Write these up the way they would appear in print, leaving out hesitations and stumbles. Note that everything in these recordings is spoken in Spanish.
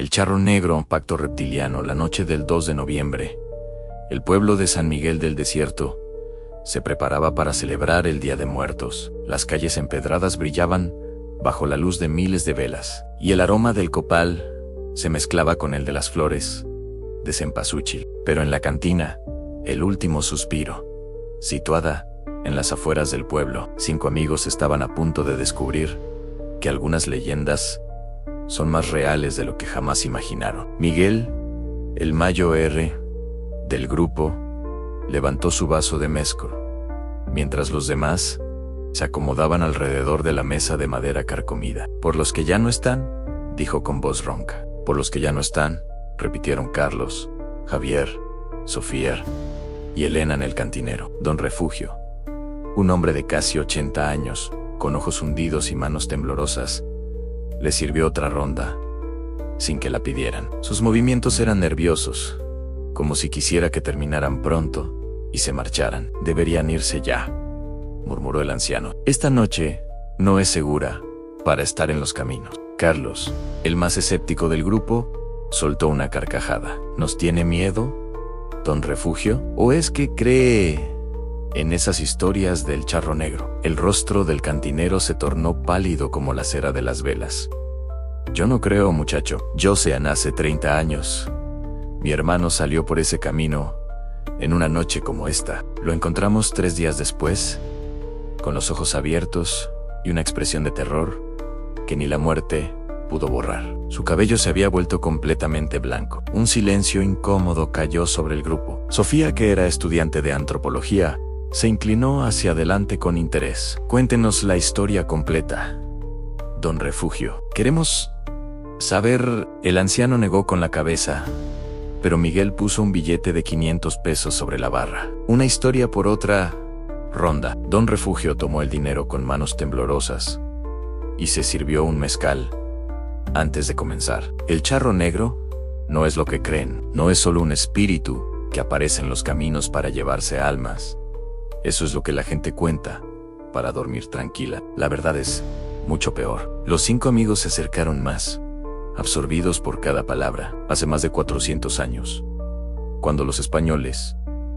El Charro Negro, pacto reptiliano. La noche del 2 de noviembre, el pueblo de San Miguel del Desierto se preparaba para celebrar el Día de Muertos. Las calles empedradas brillaban bajo la luz de miles de velas, y el aroma del copal se mezclaba con el de las flores de cempasúchil. Pero en la cantina, el último suspiro, situada en las afueras del pueblo, 5 amigos estaban a punto de descubrir que algunas leyendas son más reales de lo que jamás imaginaron. Miguel, el Mayo R del grupo, levantó su vaso de mezcal, mientras los demás se acomodaban alrededor de la mesa de madera carcomida. Por los que ya no están, dijo con voz ronca. Por los que ya no están, repitieron Carlos, Javier, Sofía y Elena en el cantinero. Don Refugio, un hombre de casi 80 años, con ojos hundidos y manos temblorosas, le sirvió otra ronda, sin que la pidieran. Sus movimientos eran nerviosos, como si quisiera que terminaran pronto y se marcharan. Deberían irse ya, murmuró el anciano. Esta noche no es segura para estar en los caminos. Carlos, el más escéptico del grupo, soltó una carcajada. ¿Nos tiene miedo, don Refugio? ¿O es que cree en esas historias del Charro Negro? El rostro del cantinero se tornó pálido como la cera de las velas. Yo no creo, muchacho. Josean hace 30 años. Mi hermano salió por ese camino en una noche como esta. Lo encontramos 3 días después, con los ojos abiertos y una expresión de terror que ni la muerte pudo borrar. Su cabello se había vuelto completamente blanco. Un silencio incómodo cayó sobre el grupo. Sofía, que era estudiante de antropología, se inclinó hacia adelante con interés. Cuéntenos la historia completa, don Refugio. Queremos saber. El anciano negó con la cabeza, pero Miguel puso un billete de 500 pesos sobre la barra. Una historia por otra ronda. Don Refugio tomó el dinero con manos temblorosas y se sirvió un mezcal antes de comenzar. El Charro Negro no es lo que creen. No es solo un espíritu que aparece en los caminos para llevarse almas. Eso es lo que la gente cuenta para dormir tranquila. La verdad es mucho peor. Los 5 amigos se acercaron más, absorbidos por cada palabra. Hace más de 400 años, cuando los españoles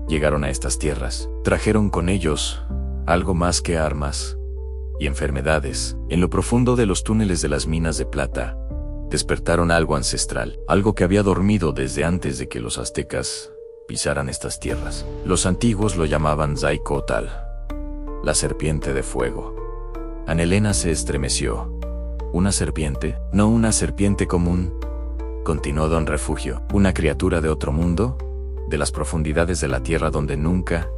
llegaron a estas tierras, trajeron con ellos algo más que armas y enfermedades. En lo profundo de los túneles de las minas de plata, despertaron algo ancestral, algo que había dormido desde antes de que los aztecas pisaran estas tierras. Los antiguos lo llamaban Zaicótl, la serpiente de fuego. Anelena se estremeció. ¿Una serpiente? No una serpiente común, continuó don Refugio. Una criatura de otro mundo, de las profundidades de la tierra donde nunca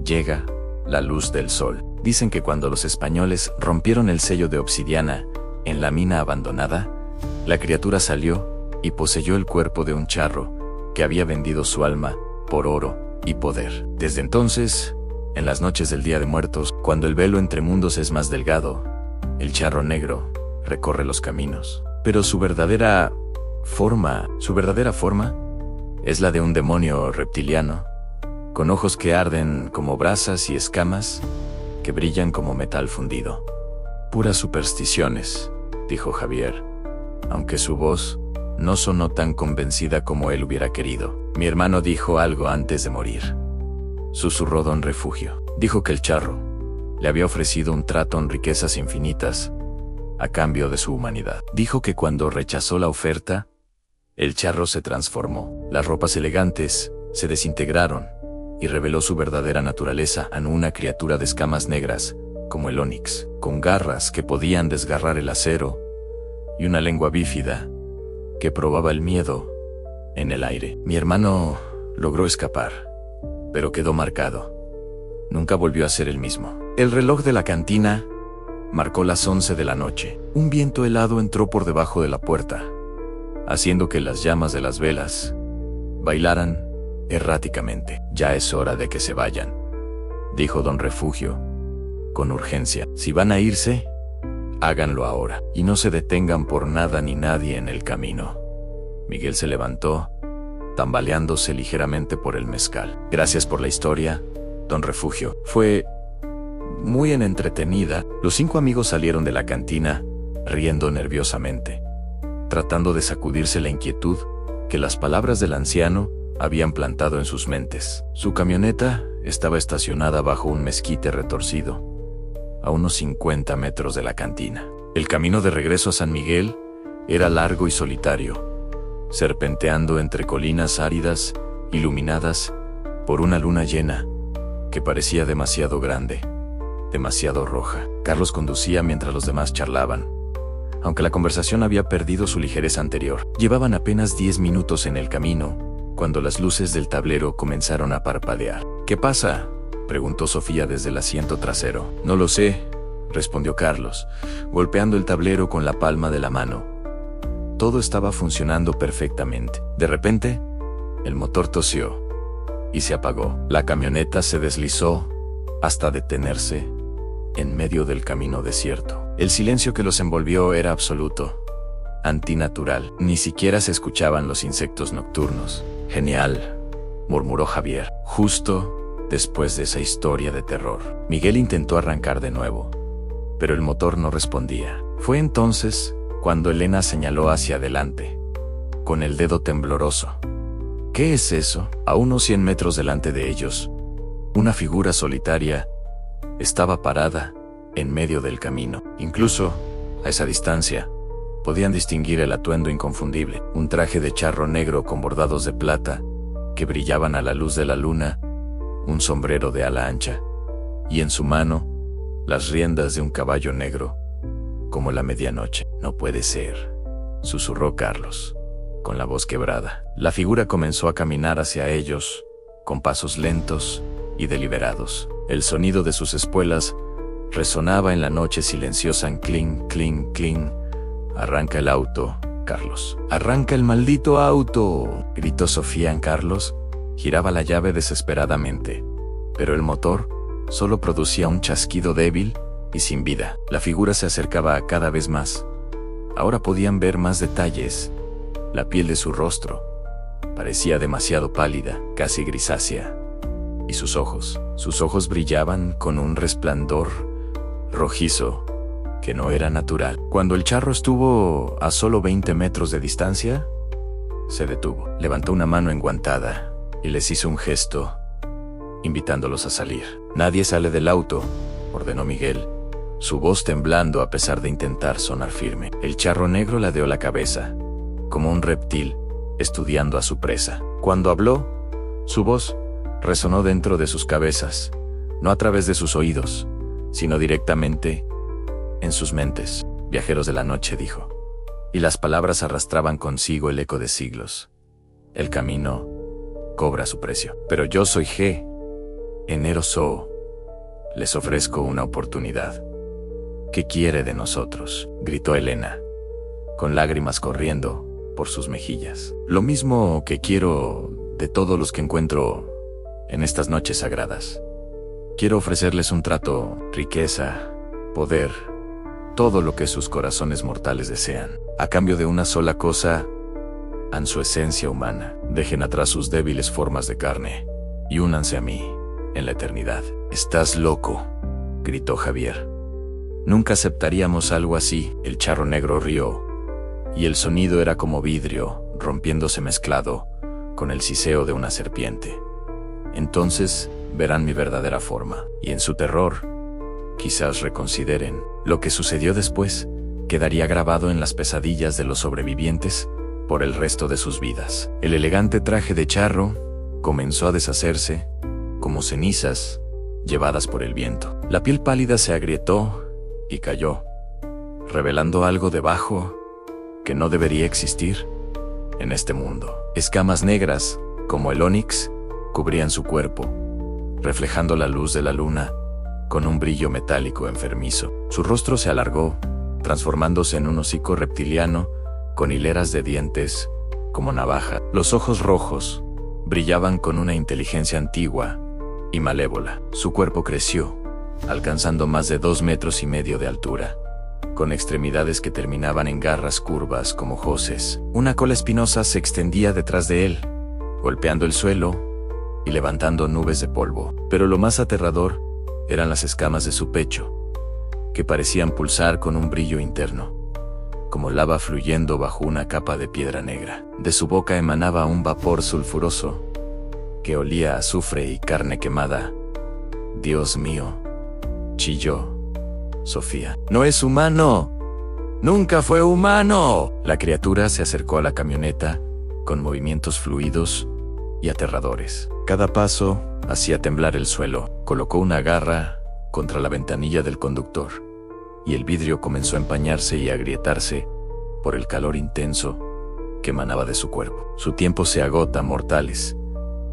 llega la luz del sol. Dicen que cuando los españoles rompieron el sello de obsidiana en la mina abandonada, la criatura salió y poseyó el cuerpo de un charro que había vendido su alma por oro y poder. Desde entonces, en las noches del Día de Muertos, cuando el velo entre mundos es más delgado, el Charro Negro recorre los caminos. Pero su verdadera forma es la de un demonio reptiliano, con ojos que arden como brasas y escamas que brillan como metal fundido. Puras supersticiones, dijo Javier, aunque su voz no sonó tan convencida como él hubiera querido. Mi hermano dijo algo antes de morir, susurró don Refugio. Dijo que el charro le había ofrecido un trato en riquezas infinitas a cambio de su humanidad. Dijo que cuando rechazó la oferta, el charro se transformó. Las ropas elegantes se desintegraron y reveló su verdadera naturaleza en una criatura de escamas negras, como el onix, con garras que podían desgarrar el acero y una lengua bífida que probaba el miedo en el aire. Mi hermano logró escapar, pero quedó marcado. Nunca volvió a ser el mismo. El reloj de la cantina marcó las 11 de la noche. Un viento helado entró por debajo de la puerta, haciendo que las llamas de las velas bailaran erráticamente. Ya es hora de que se vayan, dijo don Refugio con urgencia. Si van a irse, háganlo ahora, y no se detengan por nada ni nadie en el camino. Miguel se levantó, tambaleándose ligeramente por el mezcal. Gracias por la historia, don Refugio. Fue muy entretenida. Los 5 amigos salieron de la cantina, riendo nerviosamente. tratando de sacudirse la inquietud que las palabras del anciano habían plantado en sus mentes. Su camioneta estaba estacionada bajo un mezquite retorcido, a unos 50 metros de la cantina. El camino de regreso a San Miguel era largo y solitario, serpenteando entre colinas áridas, iluminadas por una luna llena que parecía demasiado grande, demasiado roja. Carlos conducía mientras los demás charlaban, aunque la conversación había perdido su ligereza anterior. Llevaban apenas 10 minutos en el camino, cuando las luces del tablero comenzaron a parpadear. «¿Qué pasa?», preguntó Sofía desde el asiento trasero. «No lo sé», respondió Carlos, golpeando el tablero con la palma de la mano. Todo estaba funcionando perfectamente. De repente, el motor tosió y se apagó. La camioneta se deslizó hasta detenerse en medio del camino desierto. El silencio que los envolvió era absoluto, antinatural. Ni siquiera se escuchaban los insectos nocturnos. «Genial», murmuró Javier, justo después de esa historia de terror. Miguel intentó arrancar de nuevo, pero el motor no respondía. Fue entonces cuando Elena señaló hacia adelante, con el dedo tembloroso. «¿Qué es eso?». A unos 100 metros delante de ellos, una figura solitaria estaba parada en medio del camino. Incluso, a esa distancia, podían distinguir el atuendo inconfundible, un traje de charro negro con bordados de plata que brillaban a la luz de la luna, un sombrero de ala ancha, y en su mano, las riendas de un caballo negro, como la medianoche. «No puede ser», susurró Carlos, con la voz quebrada. La figura comenzó a caminar hacia ellos, con pasos lentos y deliberados. El sonido de sus espuelas resonaba en la noche silenciosa. «Cling, cling, cling». «Arranca el auto, Carlos». «¡Arranca el maldito auto!», gritó Sofía. Carlos giraba la llave desesperadamente, pero el motor solo producía un chasquido débil y sin vida. La figura se acercaba cada vez más. Ahora podían ver más detalles. La piel de su rostro parecía demasiado pálida, casi grisácea, y sus ojos brillaban con un resplandor rojizo que no era natural. Cuando el charro estuvo a solo 20 metros de distancia, se detuvo. Levantó una mano enguantada y les hizo un gesto, invitándolos a salir. «Nadie sale del auto», ordenó Miguel, su voz temblando a pesar de intentar sonar firme. El charro negro ladeó la cabeza, como un reptil estudiando a su presa. Cuando habló, su voz resonó dentro de sus cabezas, no a través de sus oídos, sino directamente en sus mentes. «Viajeros de la noche», dijo, y las palabras arrastraban consigo el eco de siglos. «El camino cobra su precio. Pero yo soy G. Enero So. Les ofrezco una oportunidad». «¿Qué quiere de nosotros?», gritó Elena, con lágrimas corriendo por sus mejillas. «Lo mismo que quiero de todos los que encuentro en estas noches sagradas. Quiero ofrecerles un trato, riqueza, poder, todo lo que sus corazones mortales desean. A cambio de una sola cosa, dan su esencia humana. Dejen atrás sus débiles formas de carne y únanse a mí en la eternidad». «Estás loco», gritó Javier. «Nunca aceptaríamos algo así». El charro negro rió, y el sonido era como vidrio rompiéndose mezclado con el siseo de una serpiente. «Entonces verán mi verdadera forma, y en su terror, quizás reconsideren». Lo que sucedió después quedaría grabado en las pesadillas de los sobrevivientes por el resto de sus vidas. El elegante traje de charro comenzó a deshacerse, como cenizas llevadas por el viento. La piel pálida se agrietó y cayó, revelando algo debajo que no debería existir en este mundo. Escamas negras, como el ónix, cubrían su cuerpo, reflejando la luz de la luna con un brillo metálico enfermizo. Su rostro se alargó, transformándose en un hocico reptiliano con hileras de dientes como navaja. Los ojos rojos brillaban con una inteligencia antigua y malévola. Su cuerpo creció, alcanzando más de 2,5 metros de altura, con extremidades que terminaban en garras curvas como hoces. Una cola espinosa se extendía detrás de él, golpeando el suelo y levantando nubes de polvo. Pero lo más aterrador eran las escamas de su pecho, que parecían pulsar con un brillo interno, como lava fluyendo bajo una capa de piedra negra. De su boca emanaba un vapor sulfuroso, que olía a azufre y carne quemada. «Dios mío», chilló Sofía. «¡No es humano! ¡Nunca fue humano!». La criatura se acercó a la camioneta, con movimientos fluidos y aterradores. Cada paso hacía temblar el suelo. Colocó una garra contra la ventanilla del conductor, y el vidrio comenzó a empañarse y a agrietarse por el calor intenso que emanaba de su cuerpo. «Su tiempo se agota, mortales»,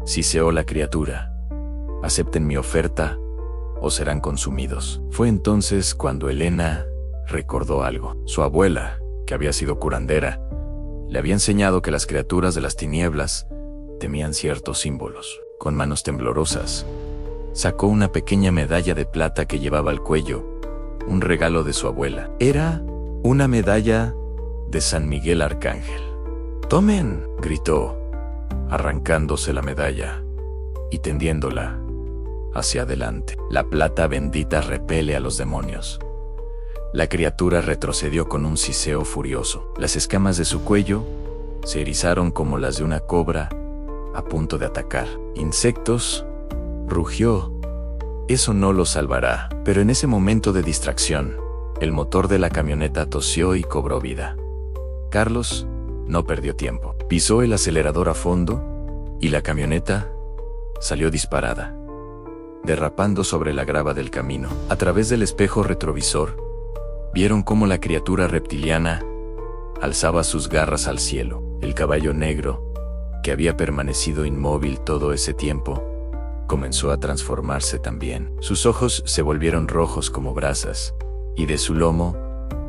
siseó la criatura. «Acepten mi oferta o serán consumidos». Fue entonces cuando Elena recordó algo. Su abuela, que había sido curandera, le había enseñado que las criaturas de las tinieblas temían ciertos símbolos. Con manos temblorosas, sacó una pequeña medalla de plata que llevaba al cuello, un regalo de su abuela. Era una medalla de San Miguel Arcángel. «¡Tomen!», gritó, arrancándose la medalla y tendiéndola hacia adelante. «La plata bendita repele a los demonios». La criatura retrocedió con un siseo furioso. Las escamas de su cuello se erizaron como las de una cobra a punto de atacar. «Insectos», rugió, «eso no los salvará». Pero en ese momento de distracción, el motor de la camioneta tosió y cobró vida. Carlos no perdió tiempo. Pisó el acelerador a fondo y la camioneta salió disparada, derrapando sobre la grava del camino. A través del espejo retrovisor, vieron cómo la criatura reptiliana alzaba sus garras al cielo. El caballo negro, que había permanecido inmóvil todo ese tiempo, comenzó a transformarse también. Sus ojos se volvieron rojos como brasas, y de su lomo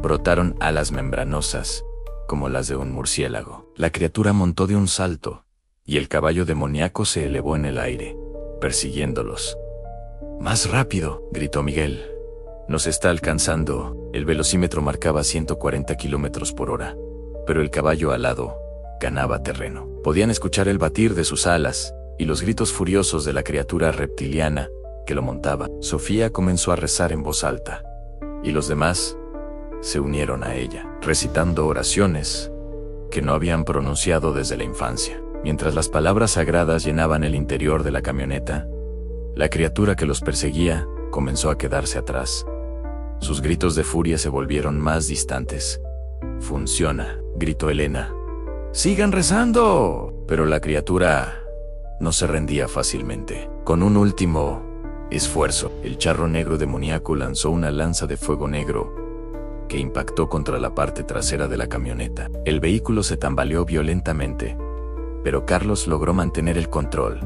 brotaron alas membranosas, como las de un murciélago. La criatura montó de un salto, y el caballo demoníaco se elevó en el aire, persiguiéndolos. «¡Más rápido!», gritó Miguel. «Nos está alcanzando». El velocímetro marcaba 140 kilómetros por hora, pero el caballo alado ganaba terreno. Podían escuchar el batir de sus alas y los gritos furiosos de la criatura reptiliana que lo montaba. Sofía comenzó a rezar en voz alta, y los demás se unieron a ella, recitando oraciones que no habían pronunciado desde la infancia. Mientras las palabras sagradas llenaban el interior de la camioneta, la criatura que los perseguía comenzó a quedarse atrás. Sus gritos de furia se volvieron más distantes. «Funciona», gritó Elena. «¡Sigan rezando!». Pero la criatura no se rendía fácilmente. Con un último esfuerzo, el charro negro demoníaco lanzó una lanza de fuego negro que impactó contra la parte trasera de la camioneta. El vehículo se tambaleó violentamente, pero Carlos logró mantener el control.